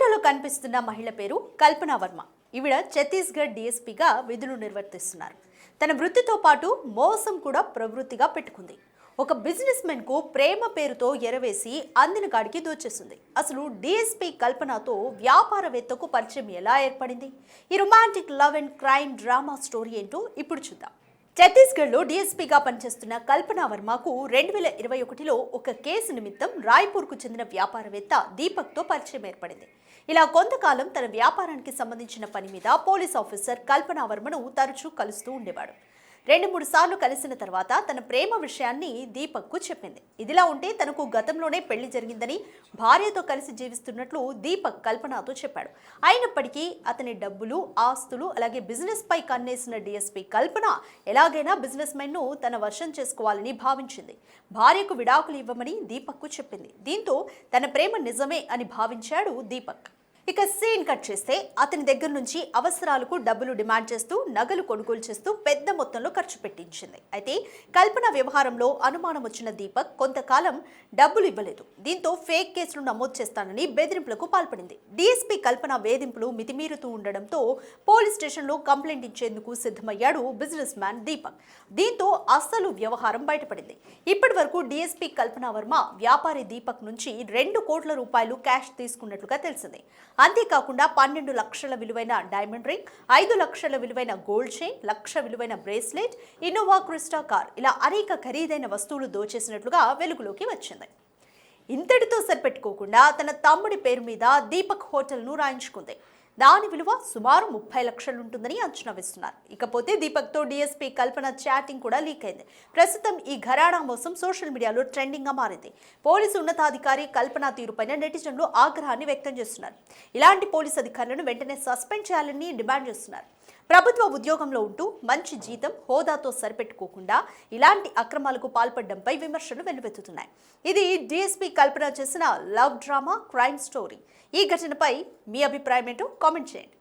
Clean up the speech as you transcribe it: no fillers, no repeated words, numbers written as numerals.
ఫోటోలో కనిపిస్తున్న మహిళ పేరు కల్పన వర్మ. ఈవిడ ఛత్తీస్గఢ్ డీఎస్పీగా విధులు నిర్వర్తిస్తున్నారు. తన వృత్తితో పాటు మోసం కూడా ప్రవృత్తిగా పెట్టుకుంది. ఒక బిజినెస్ మెన్ కు ప్రేమ పేరుతో ఎరవేసి అందిన కాడికి దోచేస్తుంది. అసలు డీఎస్పీ కల్పనతో వ్యాపారవేత్తకు పరిచయం ఎలా ఏర్పడింది? ఈ romantic love and crime drama story ఏంటో ఇప్పుడు చూద్దాం. ఛత్తీస్గఢ్లో డీఎస్పీగా పనిచేస్తున్న కల్పన వర్మకు 2021లో ఒక కేసు నిమిత్తం రాయ్పూర్కు చెందిన వ్యాపారవేత్త దీపక్తో పరిచయం ఏర్పడింది. ఇలా కొంతకాలం తన వ్యాపారానికి సంబంధించిన పని మీద పోలీస్ ఆఫీసర్ కల్పన వర్మను తరచూ కలుస్తూ ఉండేవాడు. 2-3 సార్లు కలిసిన తర్వాత తన ప్రేమ విషయాన్ని దీపక్కు చెప్పింది. ఇదిలా ఉంటే తనకు గతంలోనే పెళ్లి జరిగిందని, భార్యతో కలిసి జీవిస్తున్నట్లు దీపక్ కల్పనతో చెప్పాడు. అయినప్పటికీ అతని డబ్బులు, ఆస్తులు అలాగే బిజినెస్ పై కన్నేసిన డీఎస్పీ కల్పన ఎలాగైనా బిజినెస్ మెన్ ను తన వశం చేసుకోవాలని భావించింది. భార్యకు విడాకులు ఇవ్వమని దీపక్కు చెప్పింది. దీంతో తన ప్రేమ నిజమే అని భావించాడు దీపక్. ఇక సీన్ కట్ చేస్తే అతని దగ్గర నుంచి అవసరాలకు డబ్బులు డిమాండ్ చేస్తూ నగలు కొనుగోలు చేస్తూ పెద్ద మొత్తంలో ఖర్చు పెట్టించింది. అయితే కల్పన వ్యవహారంలో అనుమానం వచ్చిన దీపక్ కొంతకాలం డబ్బులు ఇవ్వలేదు. దీంతో ఫేక్ కేసులు నమోదు చేస్తానని బెదిరింపులకు పాల్పడింది. డీఎస్పీ కల్పన వేధింపులు మితిమీరుతూ ఉండడంతో పోలీస్ స్టేషన్లో కంప్లైంట్ ఇచ్చేందుకు సిద్ధమయ్యాడు బిజినెస్ మ్యాన్ దీపక్. దీంతో అసలు వ్యవహారం బయటపడింది. ఇప్పటి వరకు డీఎస్పీ కల్పన వర్మ వ్యాపారి దీపక్ నుంచి 2 కోట్ల రూపాయలు క్యాష్ తీసుకున్నట్లుగా తెలిసింది. అంతేకాకుండా 12 లక్షల విలువైన డైమండ్ రింగ్, 5 లక్షల విలువైన గోల్డ్ చైన్, 1 లక్ష విలువైన బ్రేస్లెట్, ఇన్నోవా క్రిస్టా కార్ ఇలా అనేక ఖరీదైన వస్తువులు దోచేసినట్లుగా వెలుగులోకి వచ్చింది. ఇంతటితో సరిపెట్టుకోకుండా తన తమ్ముడి పేరు మీద దీపక్ హోటల్ను రాయించుకుంది. దాని విలువ సుమారు 30 లక్షలు ఉంటుందని అంచనా వేస్తున్నారు. ఇకపోతే దీపక్తో డీఎస్పీ కల్పన చాటింగ్ కూడా లీక్ అయింది. ప్రస్తుతం ఈ ఘరానా మోసం సోషల్ మీడియాలో ట్రెండింగ్ గా మారింది. పోలీసు ఉన్నతాధికారి కల్పన తీరుపైన నెటిజన్లు ఆగ్రహాన్ని వ్యక్తం చేస్తున్నారు. ఇలాంటి పోలీసు అధికారులను వెంటనే సస్పెండ్ చేయాలని డిమాండ్ చేస్తున్నారు. ప్రభుత్వ ఉద్యోగంలో ఉంటూ మంచి జీతం, హోదాతో సరిపెట్టుకోకుండా ఇలాంటి అక్రమాలకు పాల్పడడంపై విమర్శలు వెల్లువెత్తుతున్నాయి. ఇది డీఎస్పీ కల్పన చేసిన లవ్ డ్రామా క్రైమ్ స్టోరీ. ఈ ఘటనపై మీ అభిప్రాయం ఏంటో కామెంట్ చేయండి.